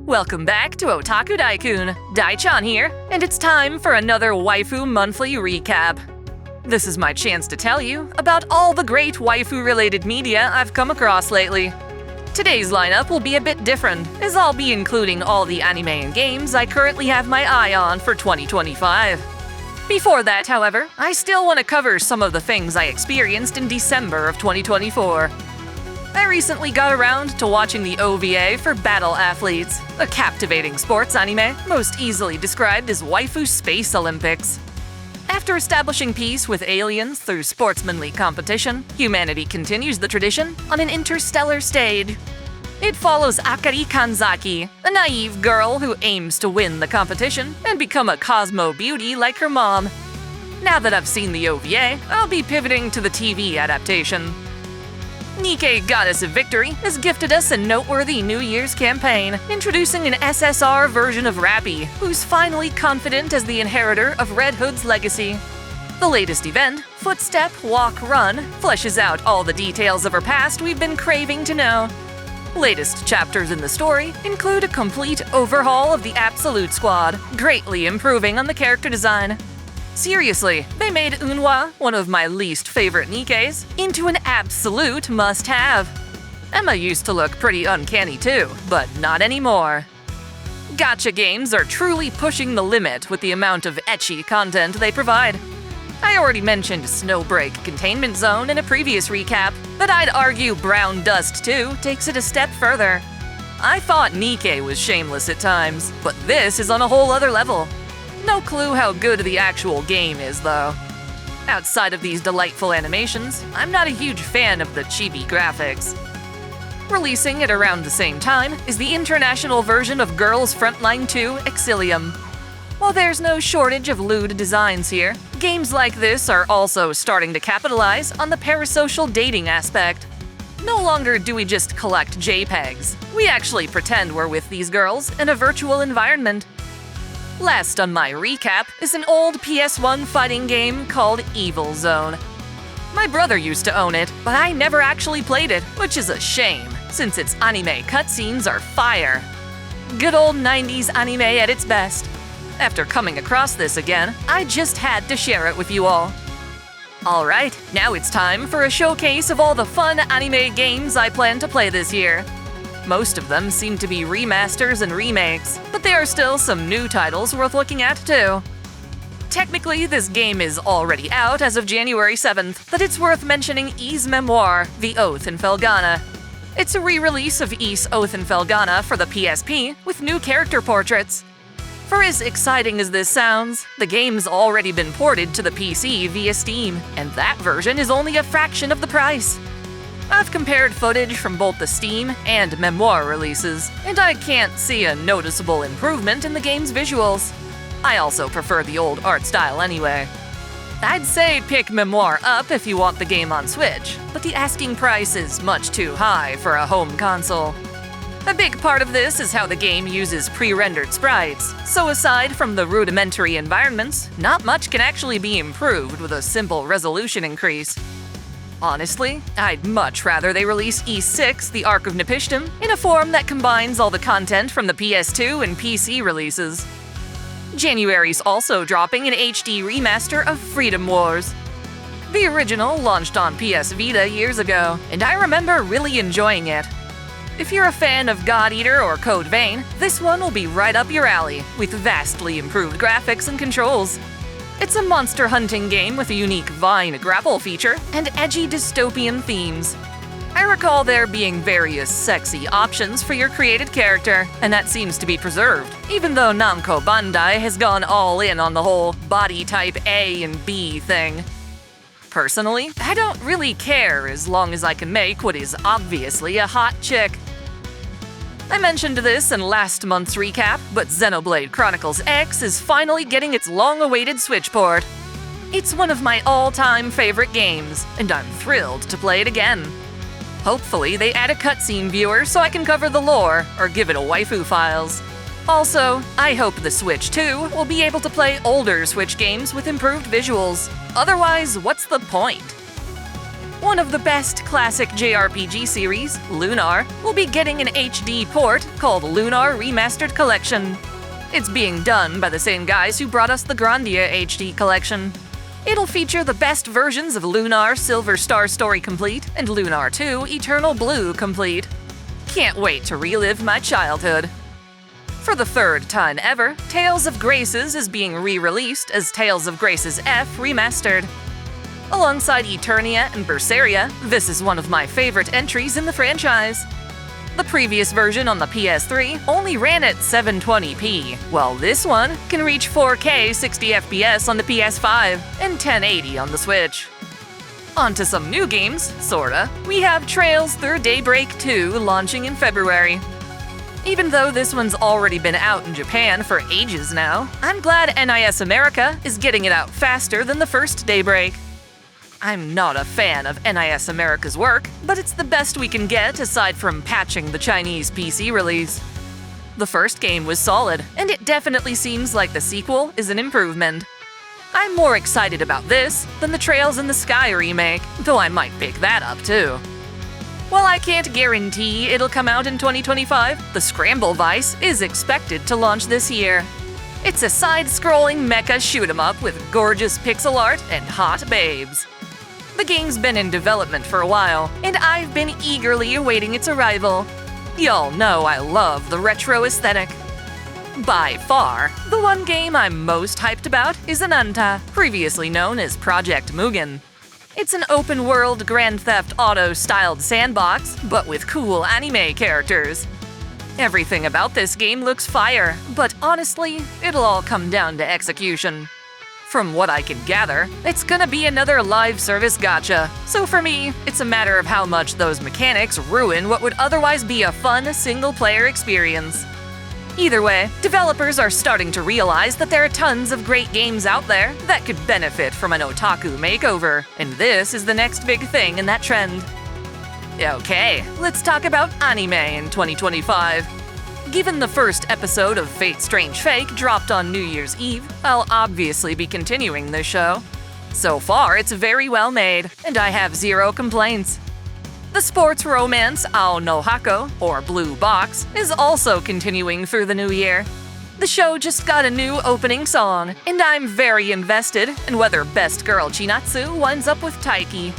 Welcome back to Otaku Daikun, Dai-chan here, and it's time for another Waifu Monthly Recap. This is my chance to tell you about all the great waifu-related media I've come across lately. Today's lineup will be a bit different, as I'll be including all the anime and games I currently have my eye on for 2025. Before that, however, I still want to cover some of the things I experienced in December of 2024. I recently got around to watching the OVA for Battle Athletes, a captivating sports anime most easily described as Waifu Space Olympics. After establishing peace with aliens through sportsmanly competition, humanity continues the tradition on an interstellar stage. It follows Akari Kanzaki, a naive girl who aims to win the competition and become a Cosmo beauty like her mom. Now that I've seen the OVA, I'll be pivoting to the TV adaptation. Nikke Goddess of Victory has gifted us a noteworthy New Year's campaign, introducing an SSR version of Rappy, who's finally confident as the inheritor of Red Hood's legacy. The latest event, Footstep, Walk, Run, fleshes out all the details of her past we've been craving to know. Latest chapters in the story include a complete overhaul of the Absolute Squad, greatly improving on the character design. Seriously, they made Unwa, one of my least favorite Nikkes, into an absolute must-have. Emma used to look pretty uncanny too, but not anymore. Gacha games are truly pushing the limit with the amount of ecchi content they provide. I already mentioned Snowbreak Containment Zone in a previous recap, but I'd argue Brown Dust 2 takes it a step further. I thought Nikke was shameless at times, but this is on a whole other level. No clue how good the actual game is, though. Outside of these delightful animations, I'm not a huge fan of the chibi graphics. Releasing at around the same time is the international version of Girls Frontline 2 Exilium. While there's no shortage of lewd designs here, games like this are also starting to capitalize on the parasocial dating aspect. No longer do we just collect JPEGs, we actually pretend we're with these girls in a virtual environment. Last on my recap is an old PS1 fighting game called Evil Zone. My brother used to own it, but I never actually played it, which is a shame, since its anime cutscenes are fire. Good old 90s anime at its best. After coming across this again, I just had to share it with you all. Alright, now it's time for a showcase of all the fun anime games I plan to play this year. Most of them seem to be remasters and remakes, but there are still some new titles worth looking at too. Technically, this game is already out as of January 7th, but it's worth mentioning Ys Memoire, The Oath in Felghana. It's a re-release of Ys Oath in Felghana for the PSP with new character portraits. For as exciting as this sounds, the game's already been ported to the PC via Steam, and that version is only a fraction of the price. I've compared footage from both the Steam and Memoire releases, and I can't see a noticeable improvement in the game's visuals. I also prefer the old art style anyway. I'd say pick Memoire up if you want the game on Switch, but the asking price is much too high for a home console. A big part of this is how the game uses pre-rendered sprites, so aside from the rudimentary environments, not much can actually be improved with a simple resolution increase. Honestly, I'd much rather they release E6, The Ark of Nepishtim, in a form that combines all the content from the PS2 and PC releases. January's also dropping an HD remaster of Freedom Wars. The original launched on PS Vita years ago, and I remember really enjoying it. If you're a fan of God Eater or Code Vein, this one will be right up your alley, with vastly improved graphics and controls. It's a monster hunting game with a unique vine grapple feature and edgy dystopian themes. I recall there being various sexy options for your created character, and that seems to be preserved, even though Namco Bandai has gone all in on the whole body type A and B thing. Personally, I don't really care as long as I can make what is obviously a hot chick. I mentioned this in last month's recap, but Xenoblade Chronicles X is finally getting its long-awaited Switch port. It's one of my all-time favorite games, and I'm thrilled to play it again. Hopefully they add a cutscene viewer so I can cover the lore, or give it a waifu files. Also, I hope the Switch 2 will be able to play older Switch games with improved visuals. Otherwise, what's the point? One of the best classic JRPG series, Lunar, will be getting an HD port called Lunar Remastered Collection. It's being done by the same guys who brought us the Grandia HD collection. It'll feature the best versions of Lunar Silver Star Story Complete and Lunar 2 Eternal Blue Complete. Can't wait to relive my childhood. For the third time ever, Tales of Graces is being re-released as Tales of Graces F Remastered. Alongside Eternia and Berseria, this is one of my favorite entries in the franchise. The previous version on the PS3 only ran at 720p, while this one can reach 4K 60fps on the PS5 and 1080 on the Switch. On to some new games, sorta. We have Trails Through Daybreak 2 launching in February. Even though this one's already been out in Japan for ages now, I'm glad NIS America is getting it out faster than the first Daybreak. I'm not a fan of NIS America's work, but it's the best we can get aside from patching the Chinese PC release. The first game was solid, and it definitely seems like the sequel is an improvement. I'm more excited about this than the Trails in the Sky remake, though I might pick that up too. While I can't guarantee it'll come out in 2025, the Scramble Vice is expected to launch this year. It's a side-scrolling mecha shoot-'em-up with gorgeous pixel art and hot babes. The game's been in development for a while, and I've been eagerly awaiting its arrival. Y'all know I love the retro aesthetic. By far, the one game I'm most hyped about is Ananta, previously known as Project Mugen. It's an open-world Grand Theft Auto-styled sandbox, but with cool anime characters. Everything about this game looks fire, but honestly, it'll all come down to execution. From what I can gather, it's gonna be another live service gacha, so for me, it's a matter of how much those mechanics ruin what would otherwise be a fun single-player experience. Either way, developers are starting to realize that there are tons of great games out there that could benefit from an otaku makeover, and this is the next big thing in that trend. Okay, let's talk about anime in 2025. Given the first episode of Fate Strange Fake dropped on New Year's Eve, I'll obviously be continuing this show. So far, it's very well made, and I have zero complaints. The sports romance Ao no Hako, or Blue Box, is also continuing through the new year. The show just got a new opening song, and I'm very invested in whether Best Girl Chinatsu winds up with Taiki.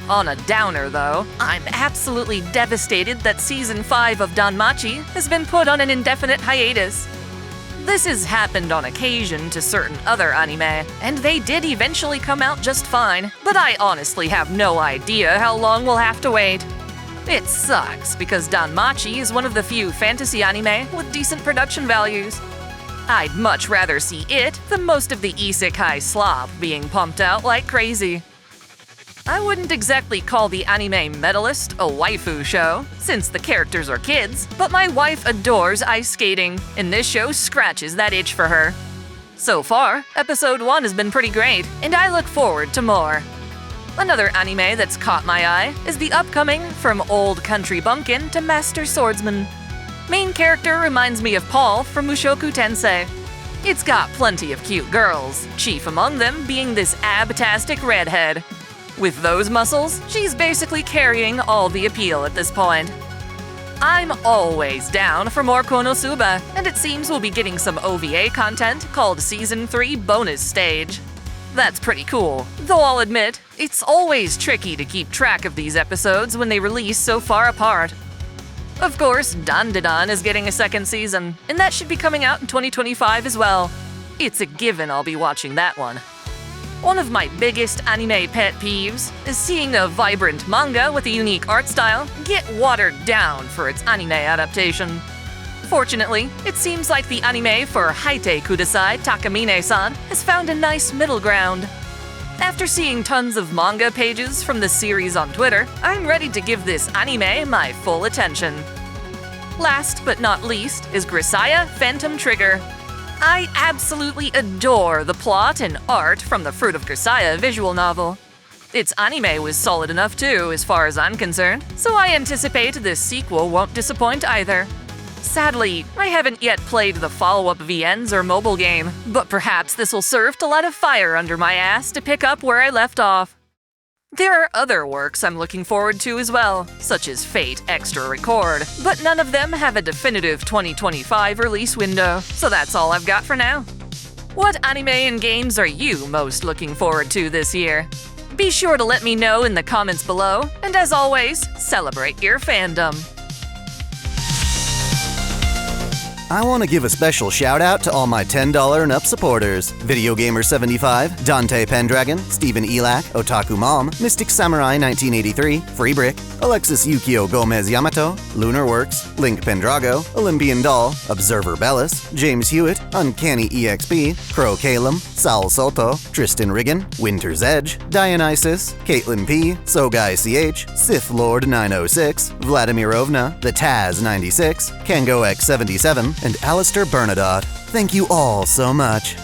On a downer, though, I'm absolutely devastated that Season 5 of Danmachi has been put on an indefinite hiatus. This has happened on occasion to certain other anime, and they did eventually come out just fine, but I honestly have no idea how long we'll have to wait. It sucks, because Danmachi is one of the few fantasy anime with decent production values. I'd much rather see it than most of the isekai slop being pumped out like crazy. I wouldn't exactly call the anime Medalist a waifu show, since the characters are kids, but my wife adores ice skating, and this show scratches that itch for her. So far, episode 1 has been pretty great, and I look forward to more. Another anime that's caught my eye is the upcoming From Old Country Bumpkin to Master Swordsman. Main character reminds me of Paul from Mushoku Tensei. It's got plenty of cute girls, chief among them being this abtastic redhead. With those muscles, she's basically carrying all the appeal at this point. I'm always down for more Konosuba, and it seems we'll be getting some OVA content called Season 3 Bonus Stage. That's pretty cool, though I'll admit, it's always tricky to keep track of these episodes when they release so far apart. Of course, Dandadan is getting a second season, and that should be coming out in 2025 as well. It's a given I'll be watching that one. One of my biggest anime pet peeves is seeing a vibrant manga with a unique art style get watered down for its anime adaptation. Fortunately, it seems like the anime for Haite Kudasai Takamine-san has found a nice middle ground. After seeing tons of manga pages from the series on Twitter, I'm ready to give this anime my full attention. Last but not least is Grisaia Phantom Trigger. I absolutely adore the plot and art from the Fruit of Grisaia visual novel. Its anime was solid enough too, as far as I'm concerned, so I anticipate this sequel won't disappoint either. Sadly, I haven't yet played the follow-up VNs or mobile game, but perhaps this will serve to light a fire under my ass to pick up where I left off. There are other works I'm looking forward to as well, such as Fate Extra Record, but none of them have a definitive 2025 release window, so that's all I've got for now. What anime and games are you most looking forward to this year? Be sure to let me know in the comments below, and as always, celebrate your fandom. I want to give a special shout out to all my $10 and up supporters. Video Gamer 75, Dante Pendragon, Stephen Elak, Otaku Mom, Mystic Samurai 1983, Free Brick, Alexis Yukio Gomez Yamato, Lunar Works, Link Pendrago, Olympian Doll, Observer Bellis, James Hewitt, Uncanny EXP, Crow Calum, Saul Soto, Tristan Riggin, Winter's Edge, Dionysus, Caitlin P, Sogai CH, Sith Lord 906, Vladimirovna, The Taz 96, Kango X 77, and Alistair Bernadotte. Thank you all so much.